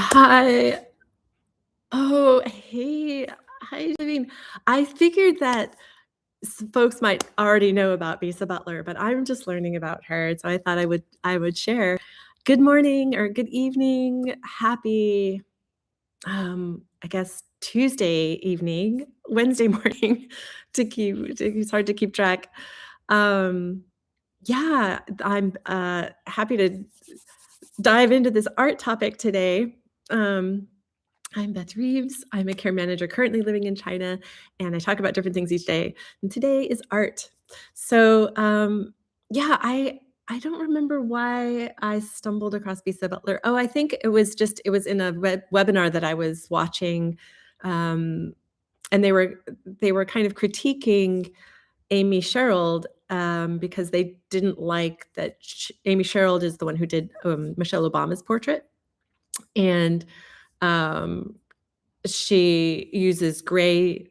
Hi. Oh, hey. Hi, Javine. I figured that folks might already know about Bisa Butler, but I'm just learning about her, so I thought I would share. Good morning or good evening. Happy, I guess Tuesday evening, Wednesday morning. It's hard to keep track. Um, yeah, I'm happy to dive into this art topic today. Um, I'm Beth Reeves. I'm a care manager currently living in China, and I talk about different things each day. And today is art. So, yeah, I don't remember why I stumbled across Bisa Butler. Oh, I think it was in a webinar that I was watching, um, and they were kind of critiquing Amy Sherald because they didn't like that Amy Sherald is the one who did Michelle Obama's portrait, and um, she uses gray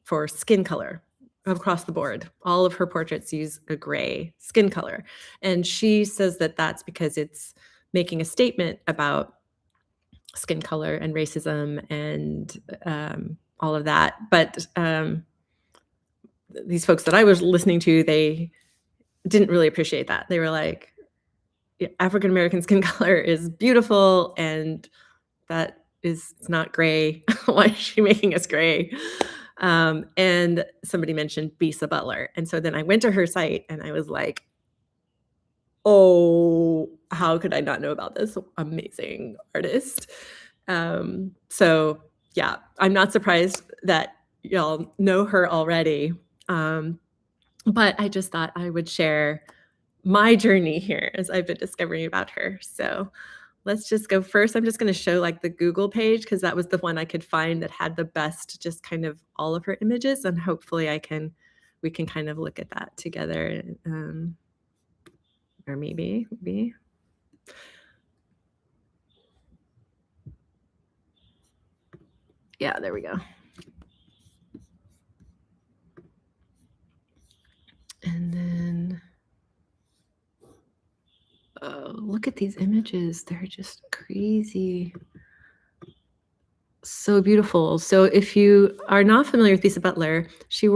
for skin color across the board. All of her portraits use a gray skin color. And she says that that's because it's making a statement about skin color and racism and all of that. But these folks that I was listening to, they didn't really appreciate that. They were like, African American skin color is beautiful, and that is it's not gray. Why is she making us gray? And somebody mentioned Bisa Butler. And so then I went to her site and I was like, oh, how could I not know about this amazing artist? So yeah, I'm not surprised that y'all know her already. But I just thought I would share my journey here as I've been discovering about her. So let's just go first. I'm just going to show like the Google page because that was the one I could find that had the best, just kind of all of her images, and hopefully we can kind of look at that together, or maybe. Yeah, there we go. And then, oh, look at these images. They're just crazy. So beautiful. So if you are not familiar with Bisa Butler, she's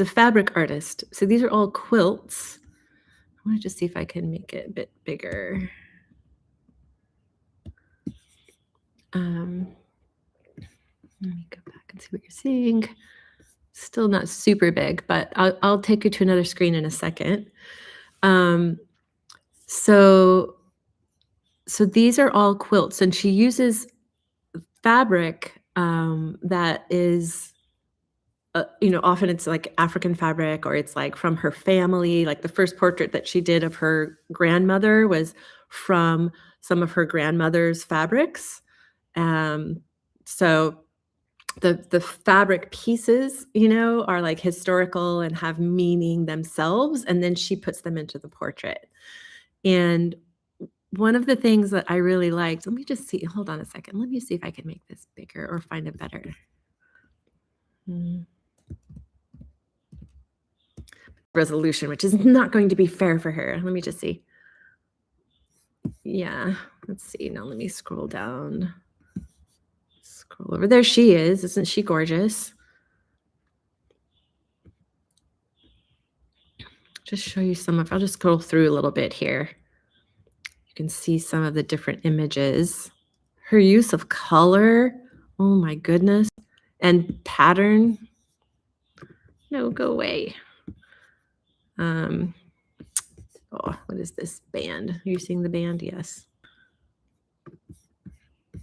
a fabric artist. So these are all quilts. I want to just see if I can make it a bit bigger. Let me go back and see what you're seeing. Still not super big, but I'll take you to another screen in a second. So these are all quilts, and she uses fabric that is, often it's like African fabric, or it's like from her family. Like the first portrait that she did of her grandmother was from some of her grandmother's fabrics. So the fabric pieces, are like historical and have meaning themselves, and then she puts them into the portrait. And one of the things that I really liked, let me just see, hold on a second. Let me see if I can make this bigger or find it better. Resolution, which is not going to be fair for her. Let me just see. Yeah, let's see. Now let me scroll down. Scroll over. There she is. Isn't she gorgeous? Just show you I'll just scroll through a little bit here. You can see some of the different images. Her use of color, oh my goodness, and pattern. No, go away. What is this band? Are you seeing the band? Yes.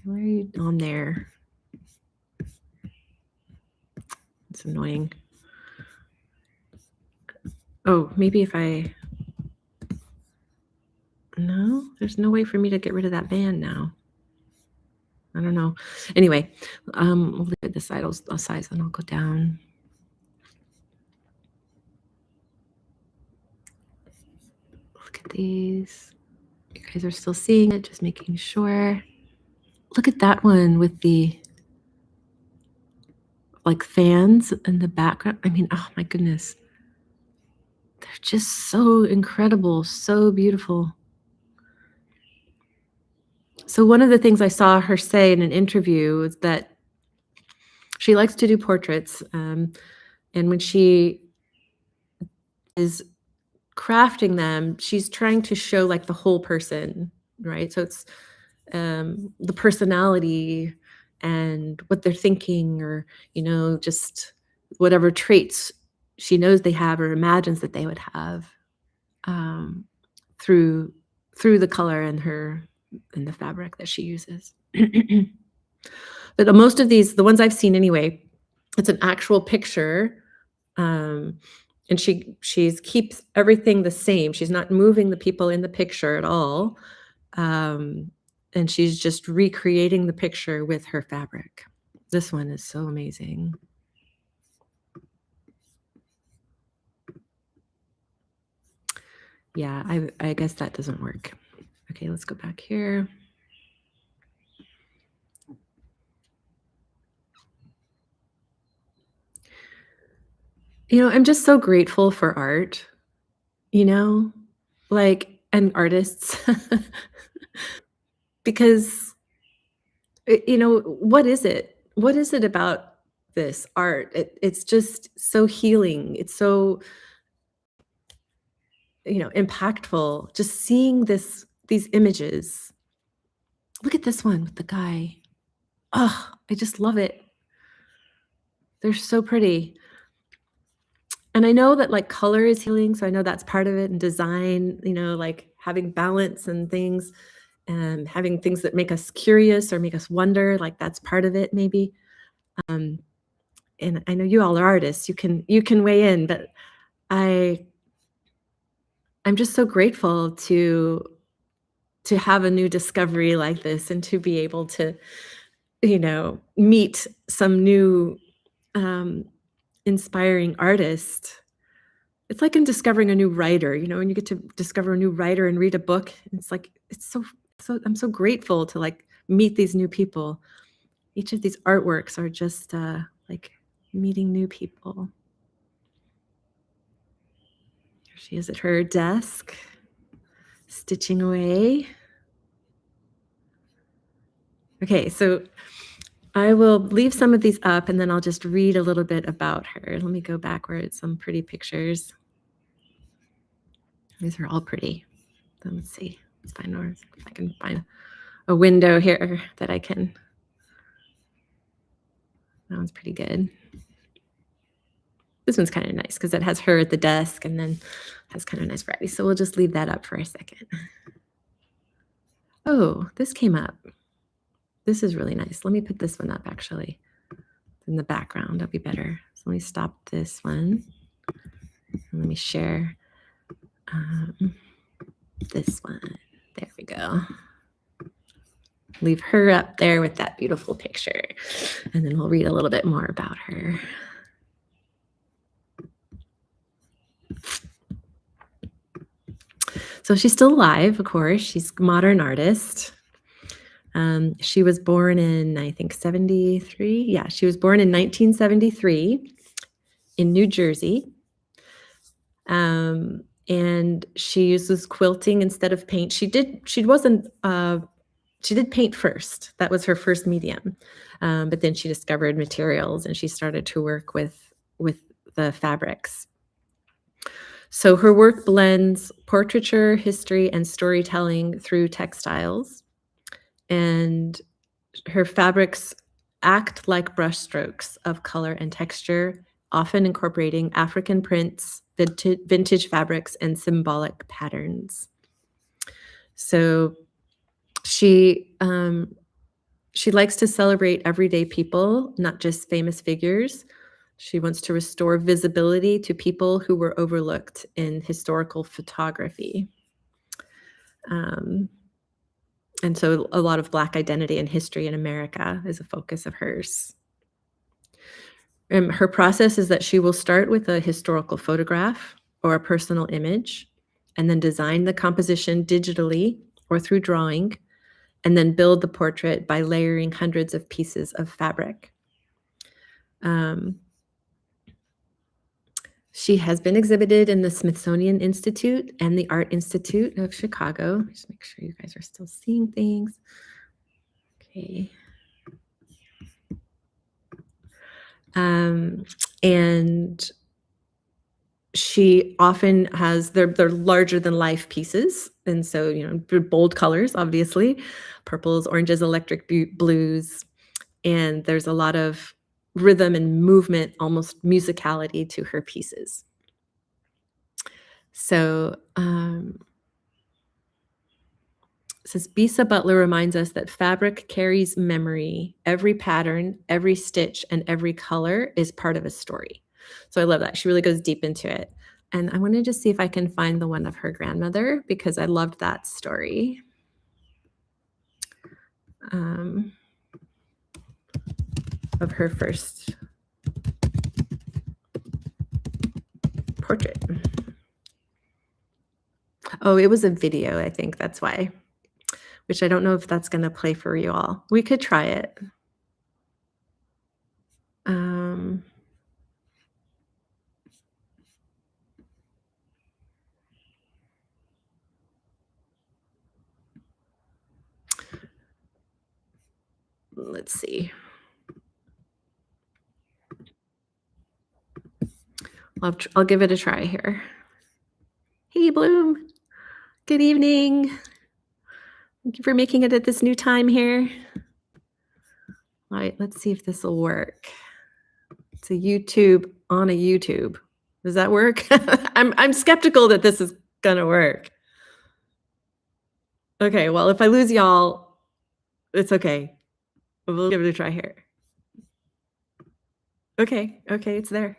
Where are you on there? It's annoying. Oh, maybe if no, there's no way for me to get rid of that band now. I don't know. Anyway, we'll leave it this side. I'll size and I'll go down. Look at these. You guys are still seeing it, just making sure. Look at that one with the like fans in the background. I mean, oh my goodness. They're just so incredible, so beautiful. So one of the things I saw her say in an interview was that she likes to do portraits, and when she is crafting them, she's trying to show, like, the whole person, right? So it's, the personality and what they're thinking or, just whatever traits she knows they have or imagines that they would have, um, through through the color and the fabric that she uses. But most of these, the ones I've seen anyway, it's an actual picture, um, and she's keeps everything the same. She's not moving the people in the picture at all, um, and she's just recreating the picture with her fabric. This one is so amazing. Yeah, I guess that doesn't work. Okay, let's go back here. I'm just so grateful for art, you know, and artists because what is it? What is it about this art? It's just so healing. It's so, impactful. Just seeing these images. Look at this one with the guy. Oh, I just love it. They're so pretty. And I know that like color is healing, so I know that's part of it and design, like having balance and things and having things that make us curious or make us wonder, like that's part of it maybe. Um, and I know you all are artists. You can weigh in, but I I'm just so grateful to have a new discovery like this and to be able to, meet some new um, inspiring artist. It's like in discovering a new writer, when you get to discover a new writer and read a book, it's like it's so I'm so grateful to like meet these new people. Each of these artworks are just like meeting new people. Here she is at her desk, stitching away. Okay, so I will leave some of these up and then I'll just read a little bit about her. Let me go backwards, some pretty pictures. These are all pretty. Let's see. Let's find more. If I can find a window here that I can. That one's pretty good. This one's kind of nice because it has her at the desk and then has kind of nice variety. So we'll just leave that up for a second. Oh, this came up. This is really nice. Let me put this one up actually in the background. That'll be better. So let me stop this one. And let me share this one. There we go. Leave her up there with that beautiful picture. And then we'll read a little bit more about her. So she's still alive, of course. She's a modern artist. She was born in, I think, 73. Yeah, she was born in 1973 in New Jersey. And she uses quilting instead of paint. She did paint first. That was her first medium. But then she discovered materials and she started to work with the fabrics. So her work blends portraiture, history, and storytelling through textiles. And her fabrics act like brushstrokes of color and texture, often incorporating African prints, vintage fabrics, and symbolic patterns. So she likes to celebrate everyday people, not just famous figures. She wants to restore visibility to people who were overlooked in historical photography. And so a lot of Black identity and history in America is a focus of hers. Her process is that she will start with a historical photograph or a personal image, and then design the composition digitally or through drawing, and then build the portrait by layering hundreds of pieces of fabric. She has been exhibited in the Smithsonian Institute and the Art Institute of Chicago. Just make sure you guys are still seeing things. Okay. And she often has they're larger than life pieces, and so, bold colors, obviously, purples, oranges, electric blues, and there's a lot of rhythm and movement, almost musicality to her pieces. So, says Bisa Butler reminds us that fabric carries memory. Every pattern, every stitch, and every color is part of a story. So I love that. She really goes deep into it. And I wanted to see if I can find the one of her grandmother because I loved that story. Of her first portrait. Oh, it was a video, I think that's why. Which I don't know if that's gonna play for you all. We could try it. Let's see. I'll give it a try here. Hey, Bloom. Good evening. Thank you for making it at this new time here. All right, let's see if this will work. It's a YouTube on a YouTube. Does that work? I'm skeptical that this is gonna work. Okay, well, if I lose y'all, it's okay. We'll give it a try here. Okay, it's there.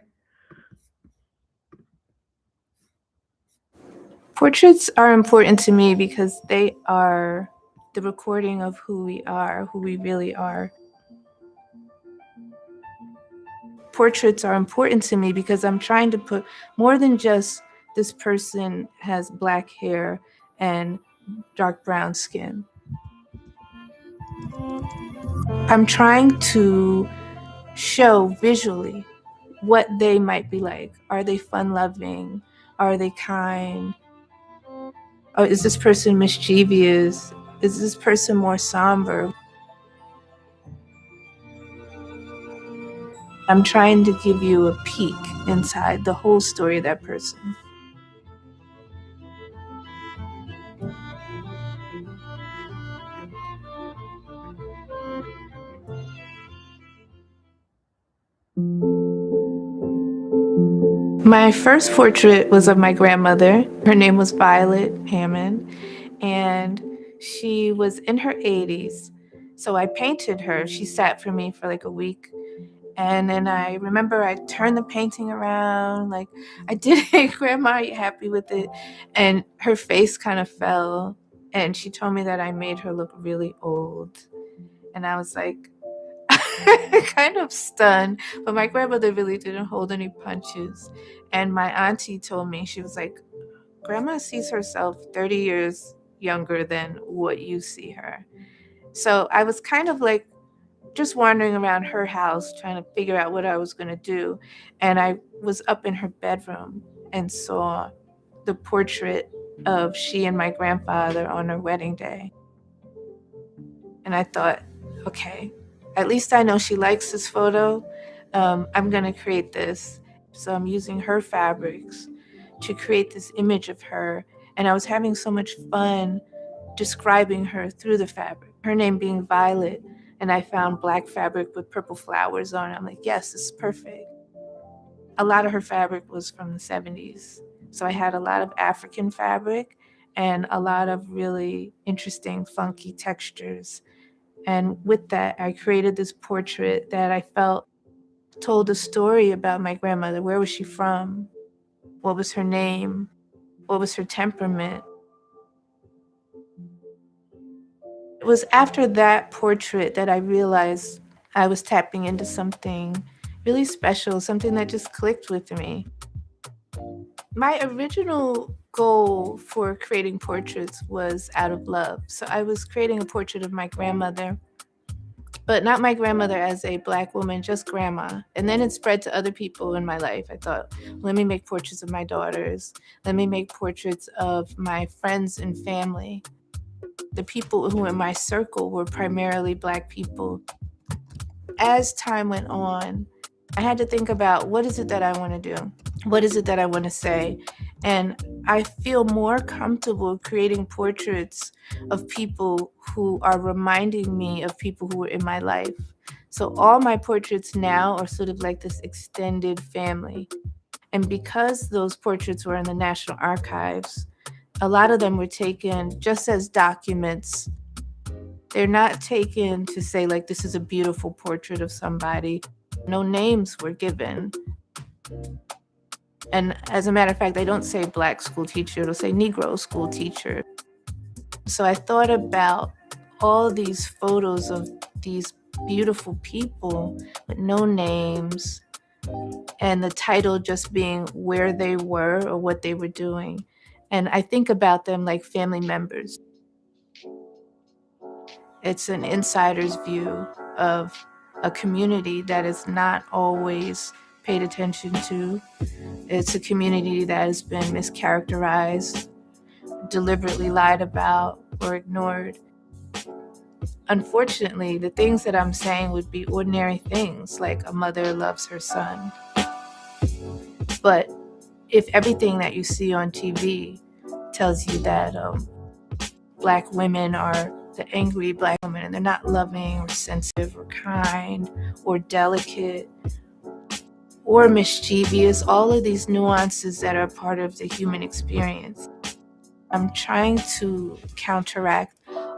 Portraits are important to me because they are the recording of who we are, who we really are. Portraits are important to me because I'm trying to put more than just this person has black hair and dark brown skin. I'm trying to show visually what they might be like. Are they fun-loving? Are they kind? Oh, is this person mischievous? Is this person more somber? I'm trying to give you a peek inside the whole story of that person. My first portrait was of my grandmother. Her name was Violet Hammond, and she was in her 80s. So I painted her. She sat for me for like a week. And then I remember I turned the painting around, like I did it, Grandma, are you happy with it? And her face kind of fell. And she told me that I made her look really old. And I was like, kind of stunned, but my grandmother really didn't hold any punches. And my auntie told me, she was like, Grandma sees herself 30 years younger than what you see her. So I was kind of like just wandering around her house trying to figure out what I was going to do. And I was up in her bedroom and saw the portrait of she and my grandfather on her wedding day. And I thought, okay, at least I know she likes this photo. I'm going to create this. So I'm using her fabrics to create this image of her. And I was having so much fun describing her through the fabric, her name being Violet. And I found black fabric with purple flowers on it. I'm like, yes, this is perfect. A lot of her fabric was from the 70s. So I had a lot of African fabric and a lot of really interesting, funky textures. And with that, I created this portrait that I felt told a story about my grandmother. Where was she from? What was her name? What was her temperament? It was after that portrait that I realized I was tapping into something really special, something that just clicked with me. My original goal for creating portraits was out of love. So I was creating a portrait of my grandmother, but not my grandmother as a Black woman, just grandma. And then it spread to other people in my life. I thought, let me make portraits of my daughters. Let me make portraits of my friends and family. the people who were in my circle were primarily Black people. As time went on, I had to think about, what is it that I want to do? What is it that I want to say? And I feel more comfortable creating portraits of people who are reminding me of people who were in my life. So all my portraits now are sort of like this extended family. And because those portraits were in the National Archives, a lot of them were taken just as documents. They're not taken to say, like, this is a beautiful portrait of somebody. No names were given. And as a matter of fact, they don't say Black school teacher, it'll say Negro school teacher. So I thought about all these photos of these beautiful people with no names, and the title just being where they were or what they were doing. And I think about them like family members. It's an insider's view of a community that is not always paid attention to. It's a community that has been mischaracterized, deliberately lied about, or ignored. Unfortunately, the things that I'm saying would be ordinary things, like a mother loves her son. But if everything that you see on TV tells you that Black women are the angry Black women, and they're not loving or sensitive or kind or delicate or mischievous, all of these nuances that are part of the human experience, I'm trying to counteract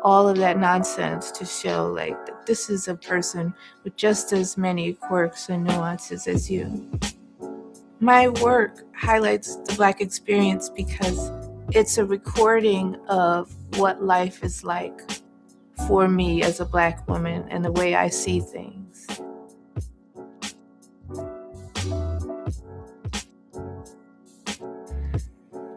all of that nonsense to show like that this is a person with just as many quirks and nuances as you. My work highlights the Black experience because it's a recording of what life is like for me as a Black woman and the way I see things.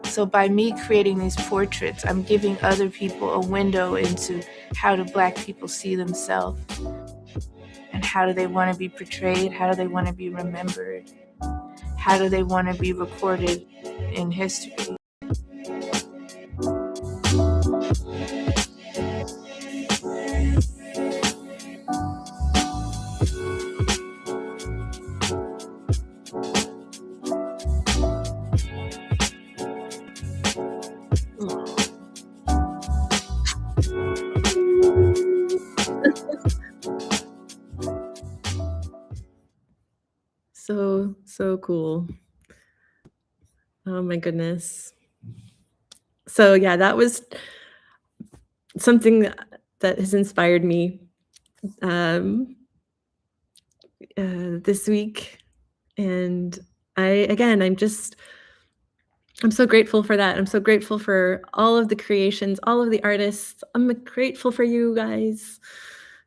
So by me creating these portraits, I'm giving other people a window into how do Black people see themselves, and how do they want to be portrayed, how do they want to be remembered, how do they want to be recorded in history. So cool. Oh my goodness. So yeah, that was something that has inspired me this week. And I'm so grateful for that. I'm so grateful for all of the creations, all of the artists. I'm grateful for you guys,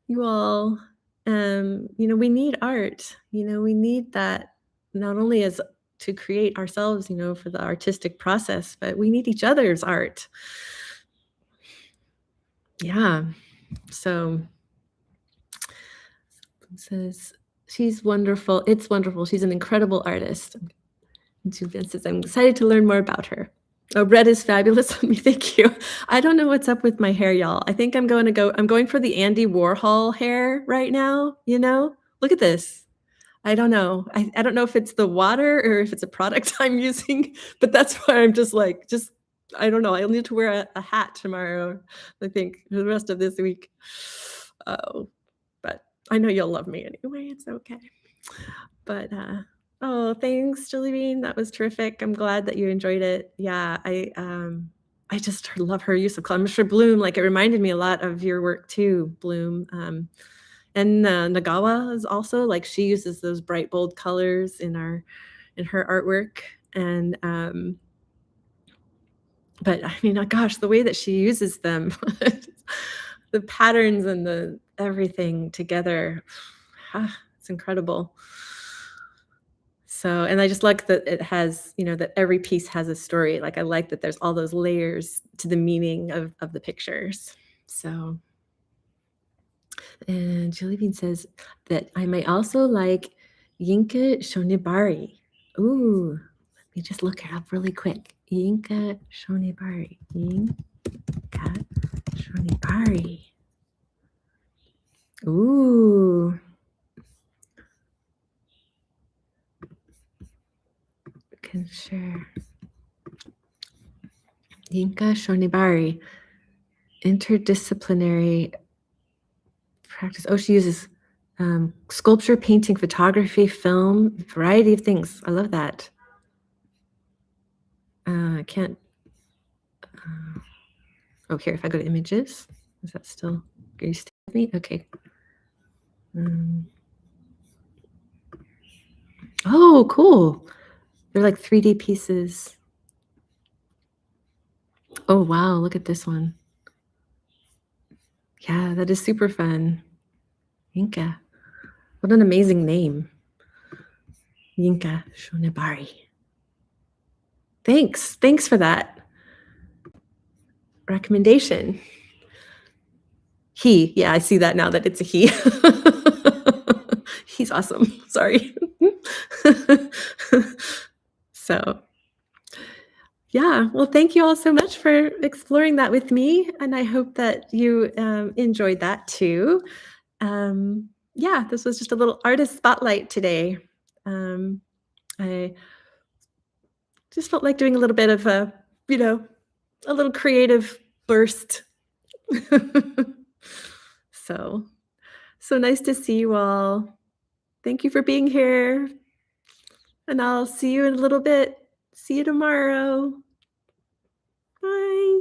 you all. We need art. We need that not only as to create ourselves, for the artistic process, but we need each other's art. Yeah. So it says, she's wonderful. It's wonderful. She's an incredible artist. And Sylvain says, I'm excited to learn more about her. Oh, red is fabulous on me. Thank you. I don't know what's up with my hair, y'all. I think I'm going for the Andy Warhol hair right now. Look at this. I don't know. I don't know if it's the water or if it's a product I'm using, but that's why I'm I don't know. I'll need to wear a hat tomorrow, I think, for the rest of this week. Oh, but I know you'll love me anyway. It's okay. But, oh, thanks, Julie Bean. That was terrific. I'm glad that you enjoyed it. Yeah, I just love her use of color. Mr. Bloom, like, it reminded me a lot of your work too, Bloom. And Nagawa is also, like, she uses those bright, bold colors in her artwork. And, but I mean, gosh, the way that she uses them, the patterns and the everything together, it's incredible. So, and I just like that it has, that every piece has a story. Like, I like that there's all those layers to the meaning of the pictures. So, and Julie Bean says that I may also like Yinka Shonibari. Ooh, let me just look her up really quick. Yinka Shonibari. Yinka Shonibari. Shonibari. Ooh. Can share. Yinka Shonibari. Interdisciplinary practice. Oh, she uses sculpture, painting, photography, film, variety of things. I love that. I can't. Oh, here, if I go to images, is that still, are you still with me? Okay. Oh, cool. They're like 3D pieces. Oh, wow. Look at this one. Yeah, that is super fun. Yinka. What an amazing name. Yinka Shonibari. Thanks. Thanks for that recommendation. He. Yeah, I see that now that it's a he. He's awesome. Sorry. So, yeah. Well, thank you all so much for exploring that with me. And I hope that you enjoyed that too. Yeah, this was just a little artist spotlight today. I just felt like doing a little bit of a little creative burst. So, so nice to see you all. Thank you for being here. And I'll see you in a little bit. See you tomorrow. Bye.